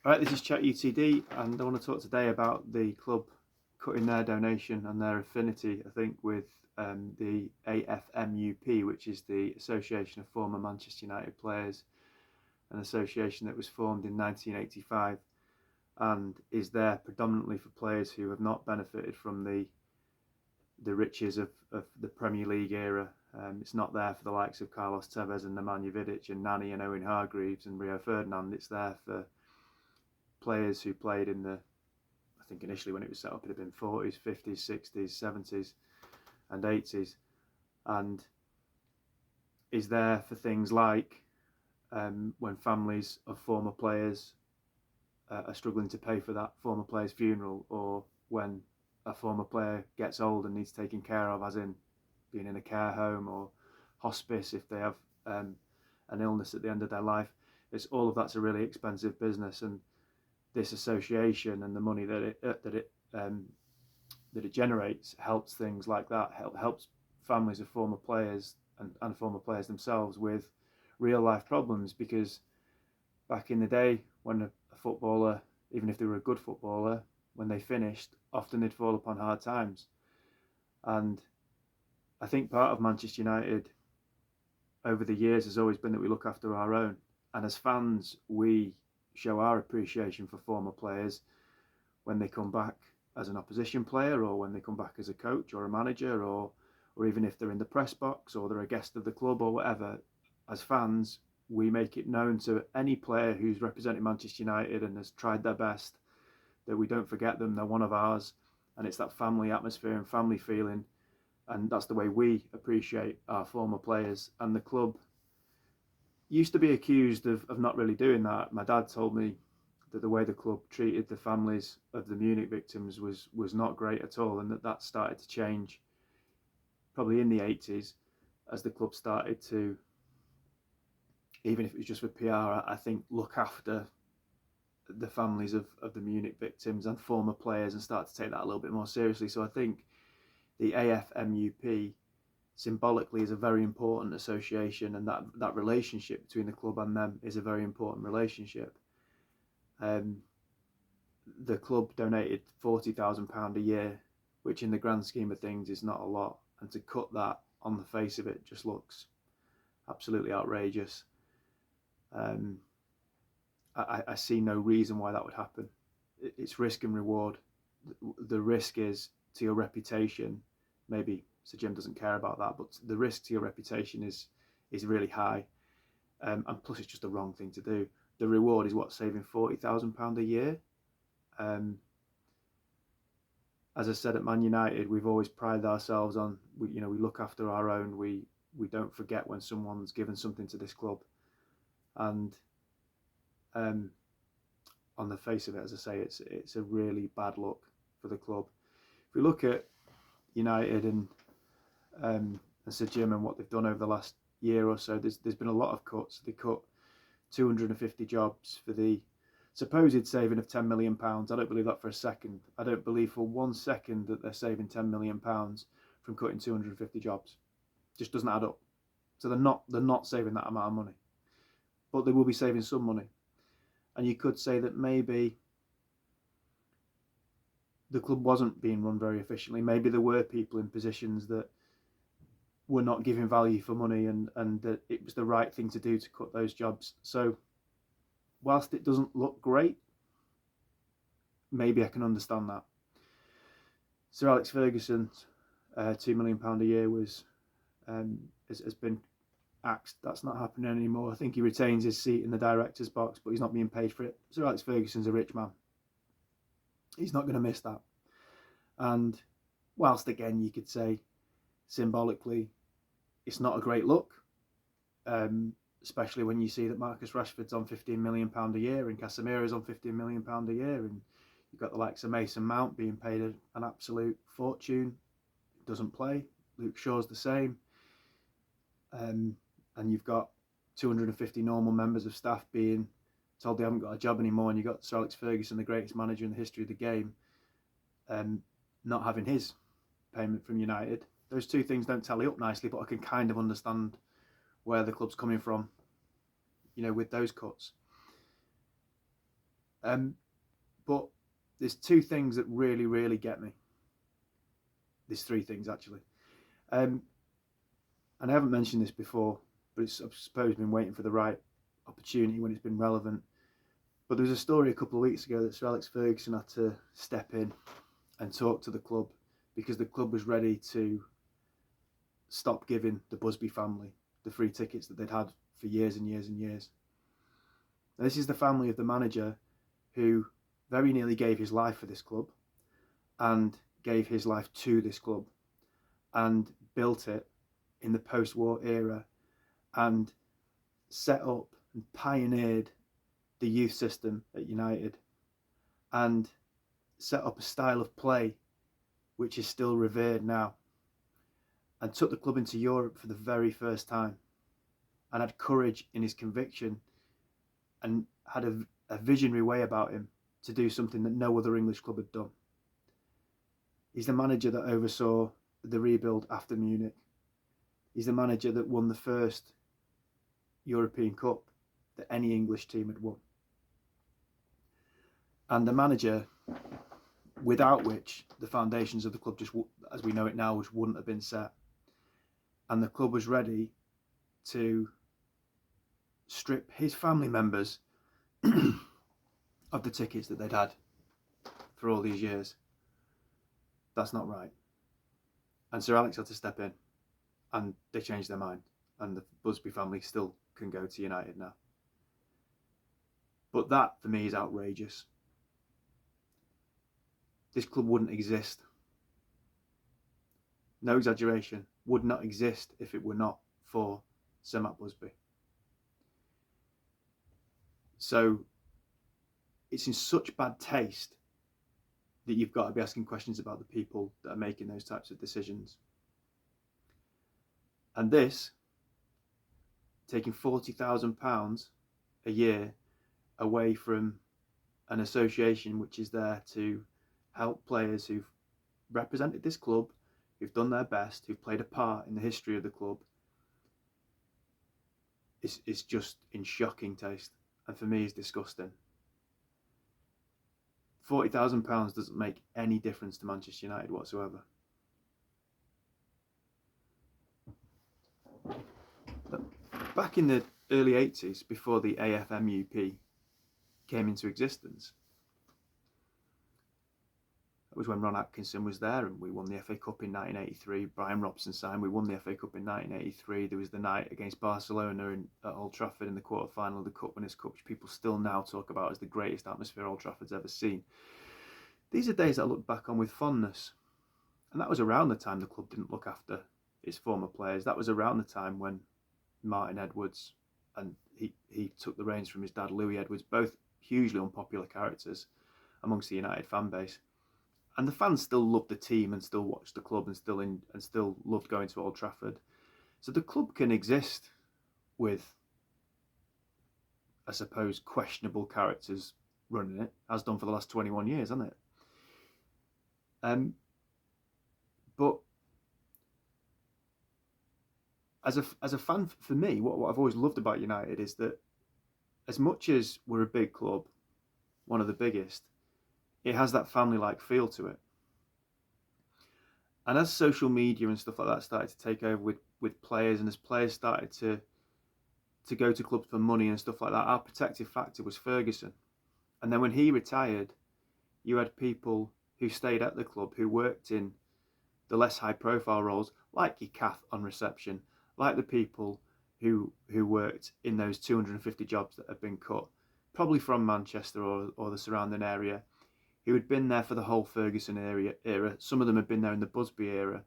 All right, this is Chat UTD, and I want to talk today about the club cutting their donation and their affinity, I think, with the AFMUP, which is the Association of Former Manchester United Players, an association that was formed in 1985 and is there predominantly for players who have not benefited from the riches of the Premier League era. It's not there for the likes of Carlos Tevez and Nemanja Vidic and Nani and Owen Hargreaves and Rio Ferdinand. It's there for players who played in the, I think initially when it was set up, it had been 40s, 50s, 60s, 70s, and 80s, and is there for things like when families of former players are struggling to pay for that former player's funeral, or when a former player gets old and needs taken care of, as in being in a care home or hospice if they have an illness at the end of their life. It's all of that's a really expensive business, and this association and the money that it generates helps things like that. Helps families of former players and former players themselves with real life problems, because back in the day when a footballer, even if they were a good footballer, when they finished, often they'd fall upon hard times. And I think part of Manchester United over the years has always been that we look after our own. And as fans, we show our appreciation for former players when they come back as an opposition player, or when they come back as a coach or a manager, or even if they're in the press box or they're a guest of the club or whatever. As fans, we make it known to any player who's represented Manchester United and has tried their best that we don't forget them. They're one of ours, and it's that family atmosphere and family feeling, and that's the way we appreciate our former players. And the club used to be accused of not really doing that. My dad told me that the way the club treated the families of the Munich victims was not great at all, and that started to change probably in the 80s as the club started to, even if it was just for PR, I think, look after the families of the Munich victims and former players and start to take that a little bit more seriously. So I think the AFMUP symbolically is a very important association, and that relationship between the club and them is a very important relationship. Um, the club donated £40,000 a year, which in the grand scheme of things is not a lot, and to cut that on the face of it just looks absolutely outrageous. Um, I see no reason why that would happen. It's risk and reward. The risk is to your reputation. Maybe Sir Jim doesn't care about that, but the risk to your reputation is really high, and plus it's just the wrong thing to do. The reward is what, saving £40,000 a year. Um, as I said, at Man United, we've always prided ourselves on we look after our own. We don't forget when someone's given something to this club, and um, on the face of it, as I say, it's a really bad look for the club. If we look at United and Sir Jim and what they've done over the last year or so, there's been a lot of cuts. They cut 250 jobs for the supposed saving of £10 million. I don't believe that for a second. I don't believe for 1 second that they're saving £10 million from cutting 250 jobs. Just doesn't add up. So they're not saving that amount of money, but they will be saving some money. And you could say that maybe the club wasn't being run very efficiently. Maybe there were people in positions that were not giving value for money, and that it was the right thing to do to cut those jobs. So whilst it doesn't look great, maybe I can understand that. Sir Alex Ferguson's £2 million a year has been axed. That's not happening anymore. I think he retains his seat in the director's box, but he's not being paid for it. Sir Alex Ferguson's a rich man. He's not going to miss that. And whilst again you could say symbolically it's not a great look, especially when you see that Marcus Rashford's on £15 million a year and Casemiro's on £15 million a year, and you've got the likes of Mason Mount being paid an absolute fortune, doesn't play. Luke Shaw's the same. And you've got 250 normal members of staff being told they haven't got a job anymore, and you've got Sir Alex Ferguson, the greatest manager in the history of the game, not having his payment from United. Those two things don't tally up nicely, but I can kind of understand where the club's coming from, with those cuts. But there's two things that really, really get me. There's three things actually. And I haven't mentioned this before, but it's, I suppose, been waiting for the right opportunity when it's been relevant. But there was a story a couple of weeks ago that Sir Alex Ferguson had to step in and talk to the club because the club was ready to stop giving the Busby family the free tickets that they'd had for years and years and years. Now, this is the family of the manager who very nearly gave his life for this club and gave his life to this club and built it in the post-war era and set up and pioneered the youth system at United and set up a style of play which is still revered now, and took the club into Europe for the very first time, and had courage in his conviction and had a visionary way about him to do something that no other English club had done. He's the manager that oversaw the rebuild after Munich. He's the manager that won the first European Cup that any English team had won. And the manager without which the foundations of the club, just as we know it now, just wouldn't have been set. And the club was ready to strip his family members of the tickets that they'd had for all these years. That's not right. And Sir Alex had to step in, and they changed their mind, and the Busby family still can go to United now. But that, for me, is outrageous. This club wouldn't exist. No exaggeration, would not exist if it were not for Sir Matt Busby. So it's in such bad taste that you've got to be asking questions about the people that are making those types of decisions. And this, taking £40,000 a year away from an association which is there to help players who've represented this club, who've done their best, who've played a part in the history of the club, is just in shocking taste, and for me is disgusting. £40,000 doesn't make any difference to Manchester United whatsoever. Back in the early 80s, before the AFMUP came into existence, that was when Ron Atkinson was there, and we won the FA Cup in 1983. Brian Robson signed. We won the FA Cup in 1983. There was the night against Barcelona at Old Trafford in the quarter-final of the Cup Winners' Cup, which people still now talk about as the greatest atmosphere Old Trafford's ever seen. These are days that I look back on with fondness. And that was around the time the club didn't look after its former players. That was around the time when Martin Edwards, and he took the reins from his dad, Louis Edwards, both hugely unpopular characters amongst the United fan base. And the fans still loved the team and still watched the club and still loved going to Old Trafford. So the club can exist with, I suppose, questionable characters running it, has done for the last 21 years, hasn't it? But as a fan, for me, what I've always loved about United is that as much as we're a big club, one of the biggest, it has that family-like feel to it. And as social media and stuff like that started to take over with players, and as players started to go to clubs for money and stuff like that, our protective factor was Ferguson. And then when he retired, you had people who stayed at the club, who worked in the less high-profile roles, like your Kath on reception, like the people who worked in those 250 jobs that have been cut, probably from Manchester or the surrounding area, who had been there for the whole Ferguson era. Some of them had been there in the Busby era.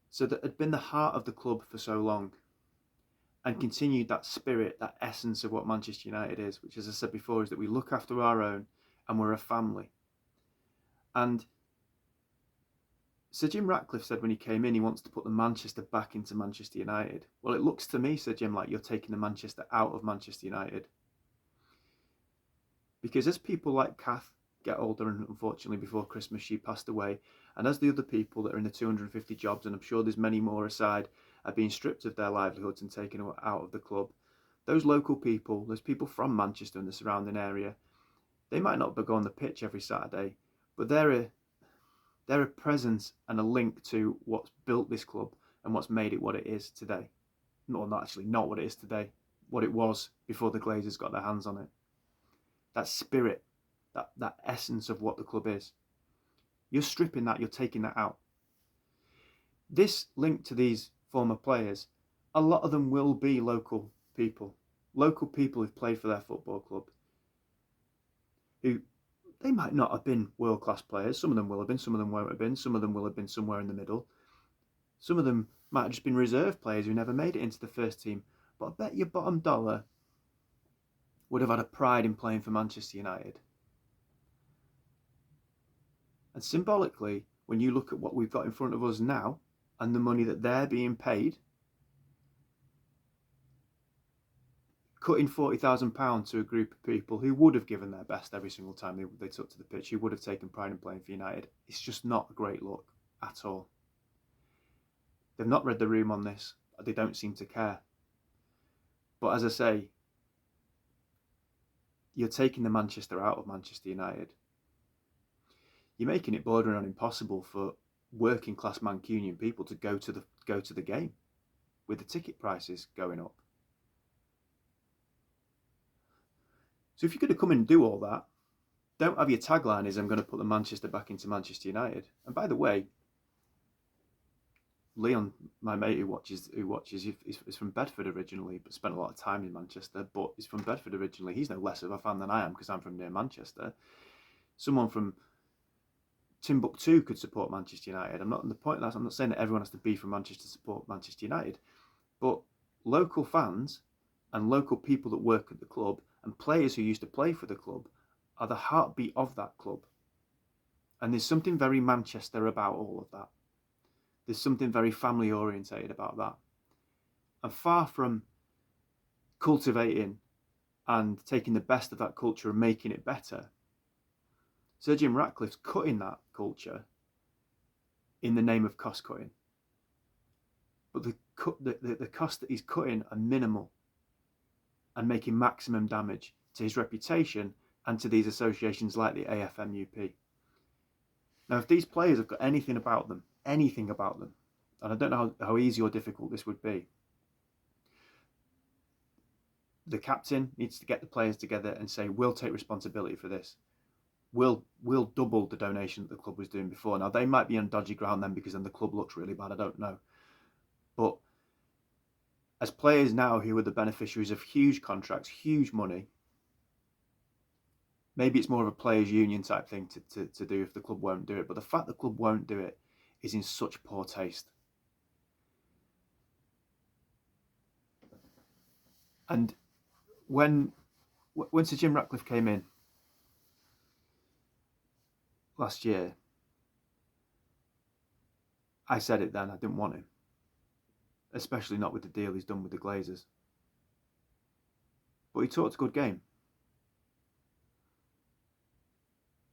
So that had been the heart of the club for so long, and continued that spirit, that essence of what Manchester United is, which, as I said before, is that we look after our own and we're a family. And Sir Jim Ratcliffe said when he came in, he wants to put the Manchester back into Manchester United. Well, it looks to me, Sir Jim, like you're taking the Manchester out of Manchester United. Because as people like Kath get older, and unfortunately before Christmas she passed away, and as the other people that are in the 250 jobs, and I'm sure there's many more aside, are being stripped of their livelihoods and taken out of the club, those local people, those people from Manchester and the surrounding area, They might not go on the pitch every Saturday, but they're a presence and a link to what's built this club and what's made it what it is today. Not what it is today, what it was before the Glazers got their hands on it. That spirit, that essence of what the club is. You're stripping that, you're taking that out. This link to these former players, a lot of them will be local people who've played for their football club, who they might not have been world-class players. Some of them will have been, some of them won't have been, some of them will have been somewhere in the middle. Some of them might have just been reserve players who never made it into the first team. But I bet your bottom dollar would have had a pride in playing for Manchester United. And symbolically, when you look at what we've got in front of us now and the money that they're being paid, cutting £40,000 to a group of people who would have given their best every single time they took to the pitch, who would have taken pride in playing for United, it's just not a great look at all. They've not read the room on this. They don't seem to care. But as I say, you're taking the Manchester out of Manchester United. You're making it bordering on impossible for working class Mancunian people to go to the game with the ticket prices going up. So if you're going to come and do all that, don't have your tagline is I'm going to put the Manchester back into Manchester United. And by the way, Leon, my mate who watches, is from Bedford originally, but spent a lot of time in Manchester, but is from Bedford originally. He's no less of a fan than I am because I'm from near Manchester. Someone from Timbuktu could support Manchester United. I'm not saying that everyone has to be from Manchester to support Manchester United, but local fans and local people that work at the club and players who used to play for the club are the heartbeat of that club. And there's something very Manchester about all of that. There's something very family orientated about that. And far from cultivating and taking the best of that culture and making it better, Sir Jim Ratcliffe's cutting that culture in the name of cost cutting. But the cost that he's cutting are minimal and making maximum damage to his reputation and to these associations like the AFMUP. Now, if these players have got anything about them, and I don't know how easy or difficult this would be, the captain needs to get the players together and say, we'll take responsibility for this. We'll double the donation that the club was doing before. Now, they might be on dodgy ground then because then the club looks really bad, I don't know. But as players now who are the beneficiaries of huge contracts, huge money, maybe it's more of a players' union type thing to do if the club won't do it. But the fact the club won't do it is in such poor taste. And when Sir Jim Ratcliffe came in last year, I said it then, I didn't want him. Especially not with the deal he's done with the Glazers. But he talked a good game.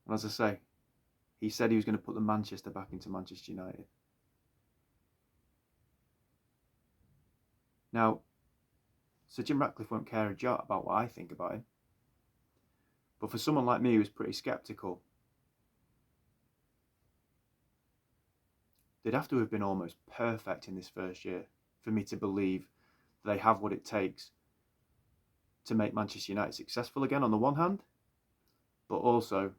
And as I say, he said he was going to put the Manchester back into Manchester United. Now, Sir Jim Ratcliffe won't care a jot about what I think about him. But for someone like me who's pretty sceptical, they'd have to have been almost perfect in this first year for me to believe they have what it takes to make Manchester United successful again on the one hand, but also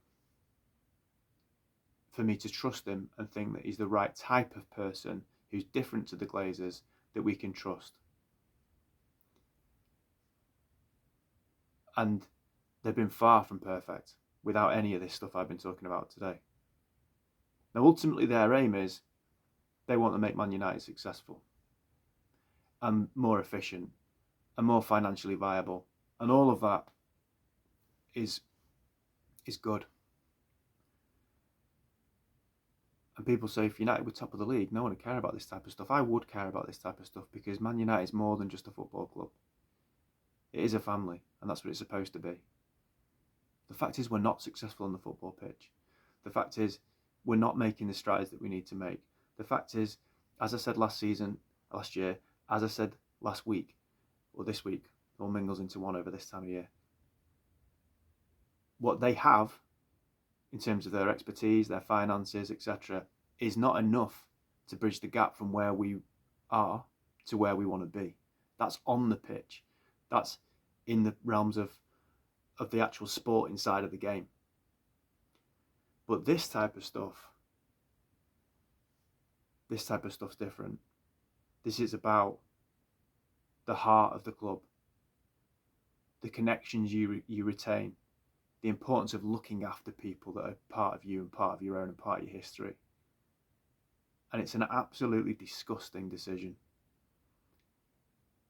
for me to trust him and think that he's the right type of person who's different to the Glazers that we can trust. And they've been far from perfect without any of this stuff I've been talking about today. Now, ultimately, their aim is they want to make Man United successful and more efficient and more financially viable. And all of that is good. And people say, if United were top of the league, no one would care about this type of stuff. I would care about this type of stuff because Man United is more than just a football club. It is a family, and that's what it's supposed to be. The fact is we're not successful on the football pitch. The fact is we're not making the strides that we need to make. The fact is, as I said last year, as I said last week, or this week, all mingles into one over this time of year. what they have in terms of their expertise, their finances, etc., is not enough to bridge the gap from where we are to where we want to be. That's on the pitch. That's in the realms of the actual sport inside of the game. But this type of stuff's different. This is about the heart of the club, the connections you retain, the importance of looking after people that are part of you and part of your own and part of your history. And it's an absolutely disgusting decision.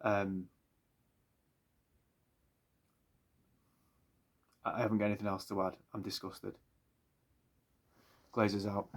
I haven't got anything else to add. I'm disgusted. Glazers out.